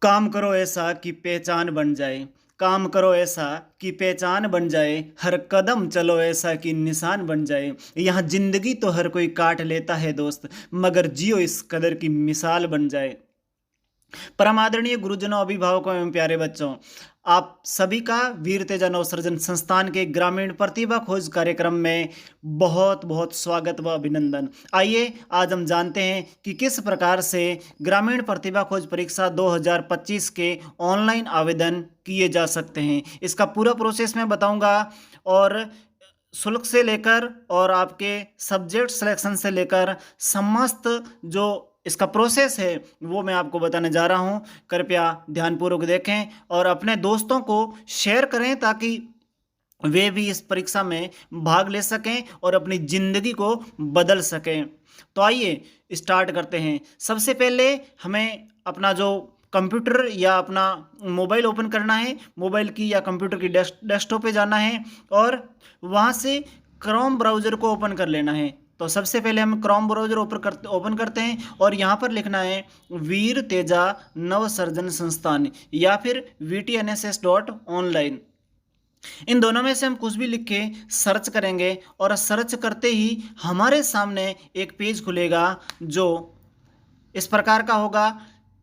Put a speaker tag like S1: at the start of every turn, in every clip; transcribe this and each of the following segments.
S1: काम करो ऐसा कि पहचान बन जाए। काम करो ऐसा कि पहचान बन जाए। हर कदम चलो ऐसा कि निशान बन जाए। यहाँ जिंदगी तो हर कोई काट लेता है दोस्त, मगर जियो इस कदर की मिसाल बन जाए। परम आदरणीय गुरुजनों, अभिभावकों एवं प्यारे बच्चों, आप सभी का वीर तेजा नवसृजन संस्थान के ग्रामीण प्रतिभा खोज कार्यक्रम में बहुत बहुत स्वागत व अभिनंदन। आइए आज हम जानते हैं कि किस प्रकार से ग्रामीण प्रतिभा खोज परीक्षा 2025 के ऑनलाइन आवेदन किए जा सकते हैं। इसका पूरा प्रोसेस मैं बताऊंगा और शुल्क से लेकर और आपके सब्जेक्ट सिलेक्शन से लेकर समस्त जो इसका प्रोसेस है वो मैं आपको बताने जा रहा हूं। कृपया ध्यानपूर्वक देखें और अपने दोस्तों को शेयर करें ताकि वे भी इस परीक्षा में भाग ले सकें और अपनी ज़िंदगी को बदल सकें। तो आइए स्टार्ट करते हैं। सबसे पहले हमें अपना जो कंप्यूटर या अपना मोबाइल ओपन करना है। मोबाइल की या कंप्यूटर की डेस्कटॉप पे जाना है और वहाँ से क्रोम ब्राउज़र को ओपन कर लेना है। तो सबसे पहले हम क्रोम ब्राउज़र ओपन करते हैं और यहाँ पर लिखना है वीर तेजा नवसर्जन संस्थान या फिर vtnss.online। इन दोनों में से हम कुछ भी लिख के सर्च करेंगे और सर्च करते ही हमारे सामने एक पेज खुलेगा जो इस प्रकार का होगा।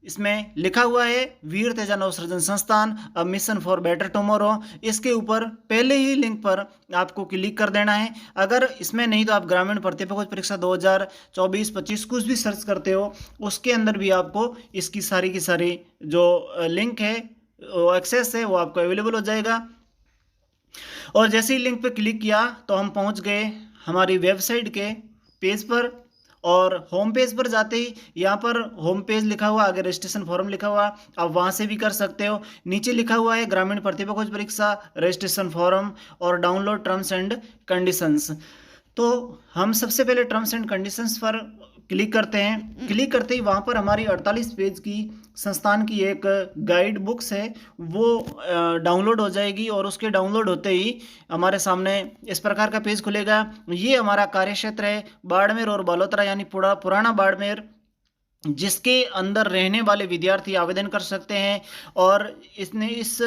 S1: इसमें लिखा हुआ है वीर तेजा नवसृजन संस्थान a mission for better tomorrow. इसके ऊपर पहले ही लिंक पर आपको क्लिक कर देना है। अगर इसमें नहीं तो आप ग्रामीण प्रतिभा खोज परीक्षा 2024-25 कुछ भी सर्च करते हो उसके अंदर भी आपको इसकी सारी की सारी जो लिंक है एक्सेस है वो आपको अवेलेबल हो जाएगा। और जैसे ही लिंक पर क्लिक किया तो हम पहुंच गए हमारी वेबसाइट के पेज पर। और होम पेज पर जाते ही यहाँ पर होम पेज लिखा हुआ, आगे रजिस्ट्रेशन फॉर्म लिखा हुआ, आप वहाँ से भी कर सकते हो। नीचे लिखा हुआ है ग्रामीण प्रतिभा खोज परीक्षा रजिस्ट्रेशन फॉर्म और डाउनलोड टर्म्स एंड कंडीशंस। तो हम सबसे पहले टर्म्स एंड कंडीशंस पर क्लिक करते हैं। क्लिक करते ही वहाँ पर हमारी 48 पेज की संस्थान की एक गाइड बुक्स है वो डाउनलोड हो जाएगी और उसके डाउनलोड होते ही हमारे सामने इस प्रकार का पेज खुलेगा। ये हमारा कार्यक्षेत्र है बाड़मेर और बालोतरा, यानी पुराना बाड़मेर, जिसके अंदर रहने वाले विद्यार्थी आवेदन कर सकते हैं। और इस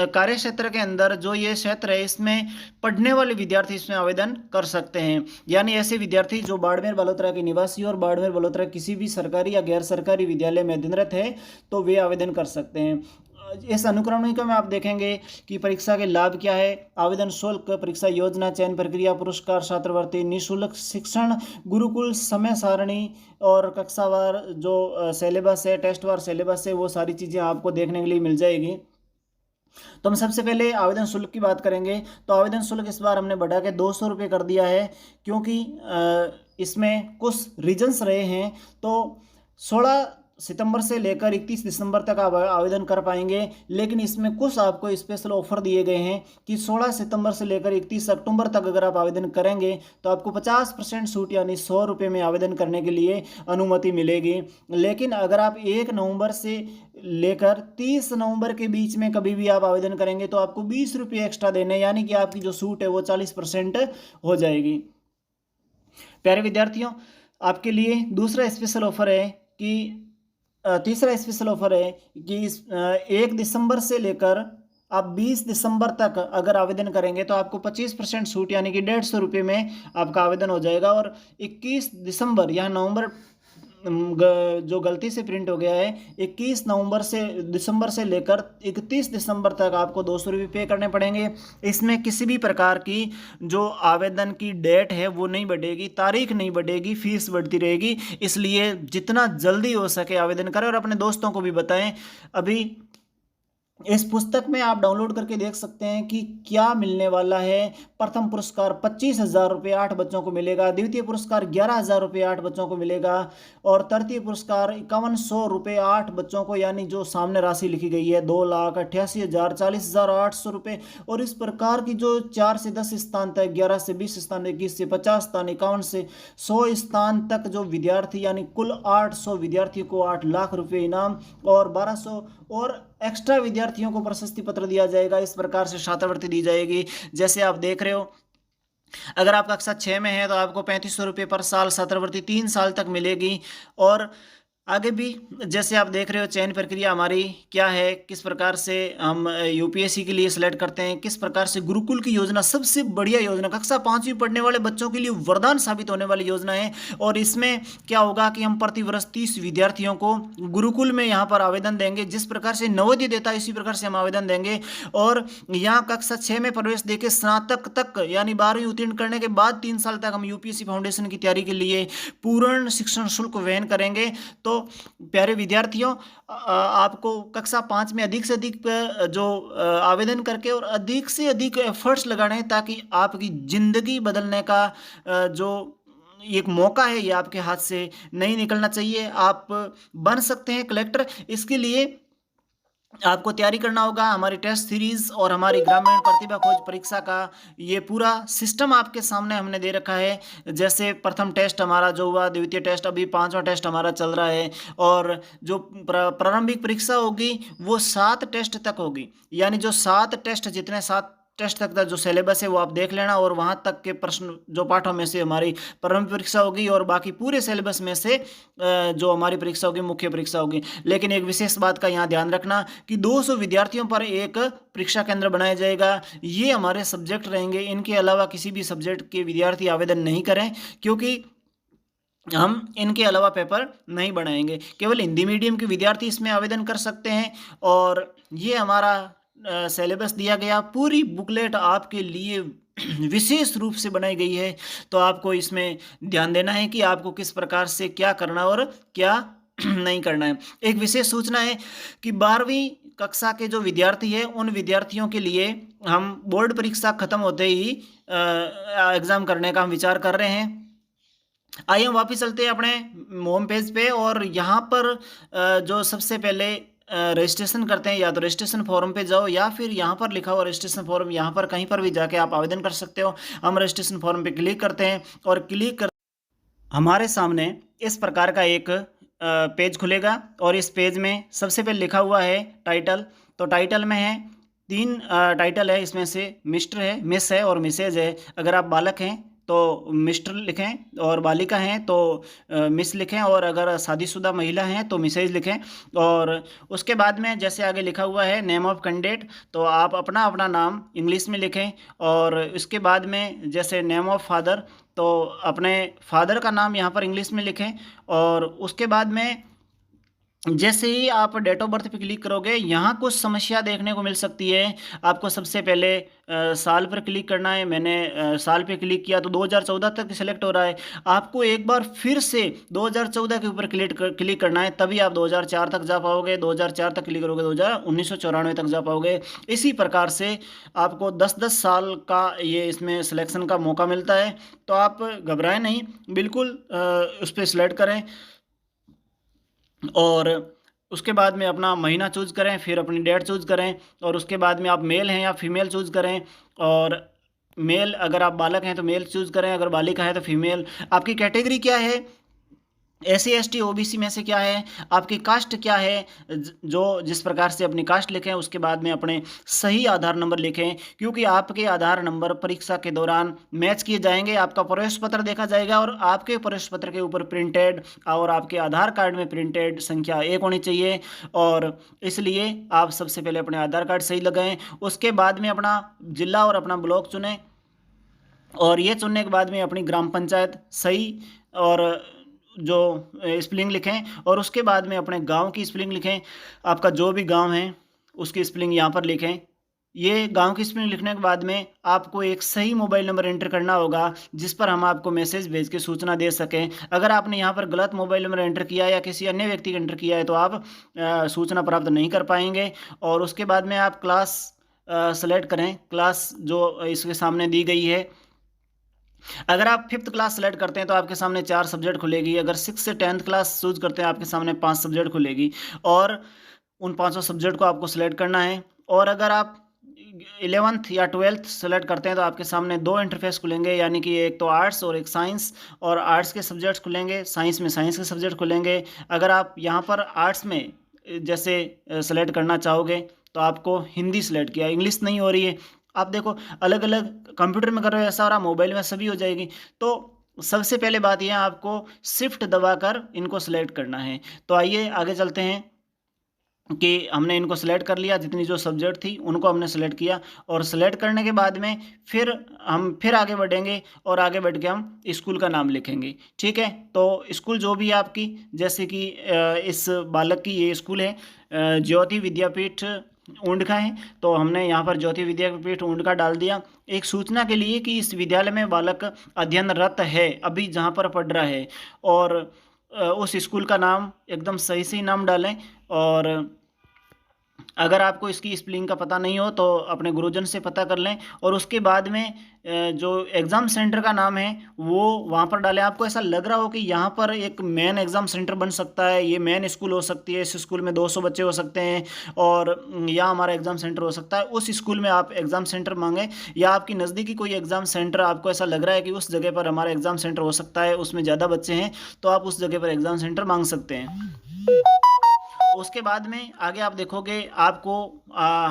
S1: कार्य क्षेत्र के अंदर जो ये क्षेत्र है इसमें पढ़ने वाले विद्यार्थी इसमें आवेदन कर सकते हैं। यानी ऐसे विद्यार्थी जो बाड़मेर बालोतरा के निवासी और बाड़मेर बालोतरा किसी भी सरकारी या गैर सरकारी विद्यालय में अध्ययनरत है तो वे आवेदन कर सकते हैं। इस अनुक्रमणिका में आप देखेंगे कि परीक्षा के लाभ क्या है, आवेदन शुल्क, परीक्षा योजना, चयन प्रक्रिया, पुरस्कार, छात्रवृत्ति, निःशुल्क शिक्षण, गुरुकुल, समय सारणी और कक्षावार जो सिलेबस है, टेस्टवार सिलेबस है, वो सारी चीज़ें आपको देखने के लिए मिल जाएगी। तो हम सबसे पहले आवेदन शुल्क की बात करेंगे। तो आवेदन शुल्क इस बार हमने बढ़ा के 200 रुपये कर दिया है क्योंकि इसमें कुछ रीजन्स रहे हैं। तो 16 सितंबर से लेकर 31 दिसंबर तक आप आवेदन कर पाएंगे, लेकिन इसमें कुछ आपको स्पेशल ऑफर दिए गए हैं कि 16 सितंबर से लेकर 31 अक्टूबर तक अगर आप आवेदन करेंगे तो आपको 50% छूट यानी 100 रुपये में आवेदन करने के लिए अनुमति मिलेगी। लेकिन अगर आप 1 नवंबर से लेकर 30 नवंबर के बीच में कभी भी आप आवेदन करेंगे तो आपको 20 रुपये एक्स्ट्रा देने, यानी कि आपकी जो छूट है वो 40% हो जाएगी। प्यारे विद्यार्थियों, आपके लिए दूसरा स्पेशल ऑफर है कि तीसरा स्पेशल ऑफर है कि 1 दिसंबर से लेकर आप 20 दिसंबर तक अगर आवेदन करेंगे तो आपको 25% छूट यानी कि 150 रुपये में आपका आवेदन हो जाएगा। और 21 दिसंबर, यहाँ नवंबर जो गलती से प्रिंट हो गया है, 21 नवंबर से दिसंबर से लेकर 31 दिसंबर तक आपको 200 रुपये पे करने पड़ेंगे। इसमें किसी भी प्रकार की जो आवेदन की डेट है वो नहीं बढ़ेगी, तारीख नहीं बढ़ेगी, फीस बढ़ती रहेगी। इसलिए जितना जल्दी हो सके आवेदन करें और अपने दोस्तों को भी बताएं। अभी इस पुस्तक में आप डाउनलोड करके देख सकते हैं कि क्या मिलने वाला है। प्रथम पुरस्कार 25,000 रुपये 8 बच्चों को मिलेगा, द्वितीय पुरस्कार 11,000 रुपये 8 बच्चों को मिलेगा और तृतीय पुरस्कार 5100 रुपये 8 बच्चों को, यानी जो सामने राशि लिखी गई है 2,88,000 40,800 रुपये। और इस प्रकार की जो 4 से 10 स्थान तक, 11 से 20 स्थान, 21 से 50 स्थान, 51 से 100 स्थान तक जो विद्यार्थी, यानी कुल 800 विद्यार्थियों को 8 लाख रुपये इनाम और 1200 और एक्स्ट्रा विद्यार्थियों को प्रशस्ति पत्र दिया जाएगा। इस प्रकार से छात्रवृत्ति दी जाएगी। जैसे आप देख रहे हो, अगर आप कक्षा 6 में है तो आपको 3500 रुपये पर साल छात्रवृत्ति 3 साल तक मिलेगी। और आगे भी जैसे आप देख रहे हो चयन प्रक्रिया हमारी क्या है, किस प्रकार से हम यूपीएससी के लिए सिलेक्ट करते हैं, किस प्रकार से गुरुकुल की योजना सबसे बढ़िया योजना, कक्षा 5वीं पढ़ने वाले बच्चों के लिए वरदान साबित होने वाली योजना है। और इसमें क्या होगा कि हम प्रति वर्ष 30 विद्यार्थियों को गुरुकुल में यहाँ पर आवेदन देंगे, जिस प्रकार से नवोदय देता है इसी प्रकार से हम आवेदन देंगे। और यहाँ कक्षा 6 में प्रवेश देके स्नातक तक यानी 12वीं उत्तीर्ण करने के बाद 3 साल तक हम यूपीएससी फाउंडेशन की तैयारी के लिए पूर्ण शिक्षण शुल्क वहन करेंगे। तो प्यारे विद्यार्थियों, आपको कक्षा 5 में अधिक से अधिक जो आवेदन करके और अधिक से अधिक एफर्ट्स लगाने हैं, ताकि आपकी ज़िंदगी बदलने का जो एक मौका है ये आपके हाथ से नहीं निकलना चाहिए। आप बन सकते हैं कलेक्टर। इसके लिए आपको तैयारी करना होगा। हमारी टेस्ट सीरीज और हमारी ग्रामीण प्रतिभा खोज परीक्षा का ये पूरा सिस्टम आपके सामने हमने दे रखा है। जैसे प्रथम टेस्ट हमारा जो हुआ, द्वितीय टेस्ट, अभी 5वां टेस्ट हमारा चल रहा है। और जो प्रारंभिक परीक्षा होगी वो 7 टेस्ट तक होगी, यानी जो 7 टेस्ट, जितने 7 टेस्ट तक का जो सिलेबस है वो आप देख लेना। और वहाँ तक के प्रश्न जो पाठों में से हमारी प्रारंभिक परीक्षा होगी और बाकी पूरे सिलेबस में से जो हमारी परीक्षा होगी मुख्य परीक्षा होगी। लेकिन एक विशेष बात का यहाँ ध्यान रखना कि 200 विद्यार्थियों पर एक परीक्षा केंद्र बनाया जाएगा। ये हमारे सब्जेक्ट रहेंगे, इनके अलावा किसी भी सब्जेक्ट के विद्यार्थी आवेदन नहीं करें, क्योंकि हम इनके अलावा पेपर नहीं बनाएंगे। केवल हिंदी मीडियम के विद्यार्थी इसमें आवेदन कर सकते हैं। और ये हमारा सिलेबस दिया गया, पूरी बुकलेट आपके लिए विशेष रूप से बनाई गई है। तो आपको इसमें ध्यान देना है कि आपको किस प्रकार से क्या करना और क्या नहीं करना है। एक विशेष सूचना है कि 12वीं कक्षा के जो विद्यार्थी हैं उन विद्यार्थियों के लिए हम बोर्ड परीक्षा खत्म होते ही एग्ज़ाम करने का हम विचार कर रहे हैं। आइए हम वापस चलते हैं अपने होम पेज पे। और यहाँ पर जो सबसे पहले रजिस्ट्रेशन करते हैं, या तो रजिस्ट्रेशन फॉर्म पे जाओ या फिर यहाँ पर लिखा हुआ रजिस्ट्रेशन फॉर्म, यहाँ पर कहीं पर भी जाके आप आवेदन कर सकते हो। हम रजिस्ट्रेशन फॉर्म पे क्लिक करते हैं और क्लिक कर हमारे सामने इस प्रकार का एक पेज खुलेगा। और इस पेज में सबसे पहले लिखा हुआ है टाइटल। तो टाइटल में है 3 टाइटल है, इसमें से मिस्टर है, मिस है और मिसेज है। अगर आप बालक हैं तो मिस्टर लिखें, और बालिका हैं तो मिस लिखें, और अगर शादीशुदा महिला हैं तो मिसेज लिखें। और उसके बाद में जैसे आगे लिखा हुआ है नेम ऑफ कैंडिडेट, तो आप अपना अपना नाम इंग्लिश में लिखें। और उसके बाद में जैसे नेम ऑफ फादर, तो अपने फादर का नाम यहाँ पर इंग्लिश में लिखें। और उसके बाद में जैसे ही आप डेट ऑफ बर्थ पे क्लिक करोगे, यहाँ कुछ समस्या देखने को मिल सकती है। आपको सबसे पहले साल पर क्लिक करना है। मैंने साल पे क्लिक किया तो 2014 तक सिलेक्ट हो रहा है। आपको एक बार फिर से 2014 के ऊपर क्लिक करना है, तभी आप 2004 तक जा पाओगे। 2004 तक क्लिक करोगे 1994 तक जा पाओगे। इसी प्रकार से आपको 10-10 साल का ये इसमें सिलेक्शन का मौका मिलता है। तो आप घबराएं नहीं, बिल्कुल उस पर सिलेक्ट करें। और उसके बाद में अपना महीना चूज़ करें, फिर अपनी डेट चूज़ करें। और उसके बाद में आप मेल हैं या फीमेल चूज़ करें। और मेल, अगर आप बालक हैं तो मेल चूज़ करें, अगर बालिका है तो फीमेल। आपकी कैटेगरी क्या है, SC ST OBC में से क्या है, आपकी कास्ट क्या है, जो जिस प्रकार से अपनी कास्ट लिखें। उसके बाद में अपने सही आधार नंबर लिखें, क्योंकि आपके आधार नंबर परीक्षा के दौरान मैच किए जाएंगे। आपका प्रवेश पत्र देखा जाएगा और आपके प्रवेश पत्र के ऊपर प्रिंटेड और आपके आधार कार्ड में प्रिंटेड संख्या 1 होनी चाहिए। और इसलिए आप सबसे पहले अपने आधार कार्ड सही लगाएं। उसके बाद में अपना जिला और अपना ब्लॉक चुनें, और ये चुनने के बाद में अपनी ग्राम पंचायत सही और जो स्पेलिंग लिखें। और उसके बाद में अपने गांव की स्पेलिंग लिखें। आपका जो भी गांव है उसकी स्पेलिंग यहाँ पर लिखें। ये गांव की स्पेलिंग लिखने के बाद में आपको एक सही मोबाइल नंबर एंटर करना होगा, जिस पर हम आपको मैसेज भेज के सूचना दे सकें। अगर आपने यहाँ पर गलत मोबाइल नंबर एंटर किया है या किसी अन्य व्यक्ति का एंटर किया है तो आप सूचना प्राप्त नहीं कर पाएंगे। और उसके बाद में आप क्लास सेलेक्ट करें, क्लास जो इसके सामने दी गई है। अगर आप 5th क्लास सेलेक्ट करते हैं तो आपके सामने 4 सब्जेक्ट खुलेगी। अगर 6th से 10th क्लास चूज करते हैं आपके सामने 5 सब्जेक्ट खुलेगी, और उन 5 सब्जेक्ट को आपको सेलेक्ट करना है। और अगर आप 11th या 12th सेलेक्ट करते हैं तो आपके सामने 2 इंटरफेस खुलेंगे, यानी कि एक तो आर्ट्स और एक साइंस। और आर्ट्स के सब्जेक्ट्स खुलेंगे, साइंस में साइंस के सब्जेक्ट खुलेंगे। अगर आप यहाँ पर आर्ट्स में जैसे सेलेक्ट करना चाहोगे तो आपको हिंदी सेलेक्ट किया, इंग्लिश नहीं हो रही है। आप देखो अलग अलग कंप्यूटर में कर रहे हो ऐसा हो रहा, मोबाइल में सभी हो जाएगी। तो सबसे पहले बात ये है आपको शिफ्ट दबाकर इनको सेलेक्ट करना है। तो आइए आगे चलते हैं कि हमने इनको सेलेक्ट कर लिया, जितनी जो सब्जेक्ट थी उनको हमने सेलेक्ट किया और सेलेक्ट करने के बाद में फिर हम फिर आगे बढ़ेंगे और आगे बढ़ के हम स्कूल का नाम लिखेंगे। ठीक है, तो स्कूल जो भी है आपकी, जैसे कि इस बालक की ये स्कूल है ज्योति विद्यापीठ ऊंडका है, तो हमने यहाँ पर ज्योति विद्यापीठ ऊंडका डाल दिया। एक सूचना के लिए कि इस विद्यालय में बालक अध्ययनरत है, अभी जहाँ पर पढ़ रहा है, और उस स्कूल का नाम एकदम सही सही नाम डालें। और अगर आपको इसकी स्पेलिंग का पता नहीं हो तो अपने गुरुजन से पता कर लें, और उसके बाद में जो एग्ज़ाम सेंटर का नाम है वो वहाँ पर डालें। आपको ऐसा लग रहा हो कि यहाँ पर एक मेन एग्ज़ाम सेंटर बन सकता है, ये मेन स्कूल हो सकती है, इस स्कूल में 200 बच्चे हो सकते हैं और यहाँ हमारा एग्ज़ाम सेंटर हो सकता है, उस स्कूल में आप एग्ज़ाम सेंटर मांगें। या आपकी नज़दीकी कोई एग्ज़ाम सेंटर आपको ऐसा लग रहा है कि उस जगह पर हमारा एग्ज़ाम सेंटर हो सकता है, उसमें ज़्यादा बच्चे हैं, तो आप उस जगह पर एग्ज़ाम सेंटर मांग सकते हैं। उसके बाद में आगे आप देखोगे आपको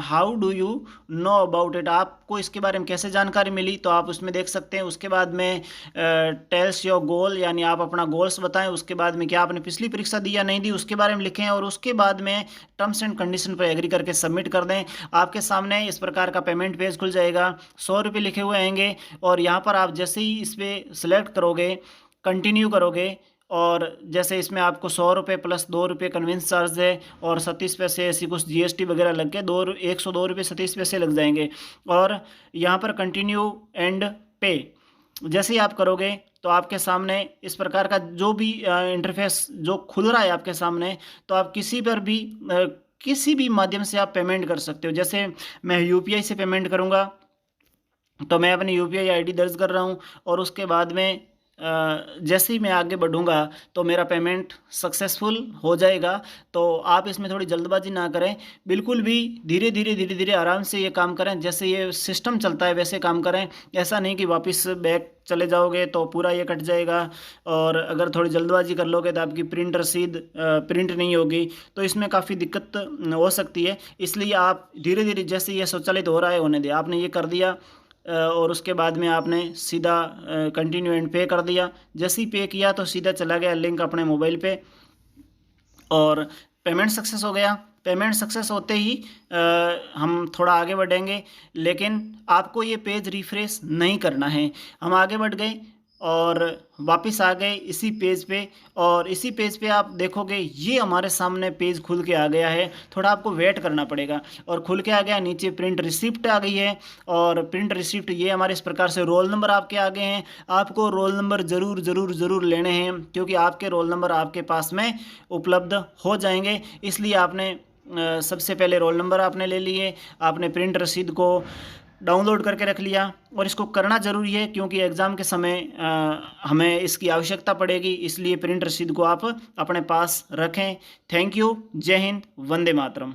S1: how do you know about it, आपको इसके बारे में कैसे जानकारी मिली, तो आप उसमें देख सकते हैं। उसके बाद में टेल्स योर गोल, यानी आप अपना गोल्स बताएं। उसके बाद में क्या आपने पिछली परीक्षा दी या नहीं दी उसके बारे में लिखें, और उसके बाद में टर्म्स एंड कंडीशन पर एग्री करके सबमिट कर दें। आपके सामने इस प्रकार का पेमेंट पेज खुल जाएगा, 100 रुपये लिखे हुए आएंगे, और यहाँ पर आप जैसे ही इस पर सेलेक्ट करोगे, कंटिन्यू करोगे, और जैसे इसमें आपको 100 रुपये प्लस 2 रुपये कन्वेंस चार्ज है और 37 पैसे ऐसी कुछ जीएसटी वगैरह लग के 102 रुपये 37 पैसे लग जाएंगे। और यहाँ पर कंटिन्यू एंड पे जैसे ही आप करोगे तो आपके सामने इस प्रकार का जो भी इंटरफेस जो खुल रहा है आपके सामने, तो आप किसी भी माध्यम से आप पेमेंट कर सकते हो। जैसे मैं यूपीआई से पेमेंट करूँगा, तो मैं अपनी यूपीआई आईडी दर्ज कर रहा हूँ, और उसके बाद में जैसे ही मैं आगे बढ़ूँगा तो मेरा पेमेंट सक्सेसफुल हो जाएगा। तो आप इसमें थोड़ी जल्दबाजी ना करें, बिल्कुल भी धीरे धीरे आराम से ये काम करें, जैसे ये सिस्टम चलता है वैसे काम करें। ऐसा नहीं कि वापस बैक चले जाओगे तो पूरा ये कट जाएगा, और अगर थोड़ी जल्दबाजी कर लोगे तो आपकी रसीद प्रिंट नहीं होगी, तो इसमें काफ़ी दिक्कत हो सकती है। इसलिए आप धीरे धीरे जैसे ये स्वचालित हो रहा है होने दें। आपने ये कर दिया और उसके बाद में आपने सीधा कंटिन्यू एंड पे कर दिया। जैसे ही पे किया तो सीधा चला गया लिंक अपने मोबाइल पे, और पेमेंट सक्सेस हो गया। पेमेंट सक्सेस होते ही हम थोड़ा आगे बढ़ेंगे, लेकिन आपको ये पेज रिफ्रेश नहीं करना है। हम आगे बढ़ गए और वापस आ गए इसी पेज पे, और इसी पेज पे आप देखोगे ये हमारे सामने पेज खुल के आ गया है। थोड़ा आपको वेट करना पड़ेगा, और खुल के आ गया। नीचे प्रिंट रिसिप्ट आ गई है, और प्रिंट रिसिप्ट ये हमारे इस प्रकार से रोल नंबर आपके आ गए हैं। आपको रोल नंबर ज़रूर लेने हैं, क्योंकि आपके रोल नंबर आपके पास में उपलब्ध हो जाएंगे। इसलिए आपने सबसे पहले रोल नंबर आपने ले लिए, आपने प्रिंट रसीद को डाउनलोड करके रख लिया, और इसको करना ज़रूरी है क्योंकि एग्ज़ाम के समय हमें इसकी आवश्यकता पड़ेगी। इसलिए प्रिंट रसीद को आप अपने पास रखें। Thank you. जय हिंद। वंदे मातरम।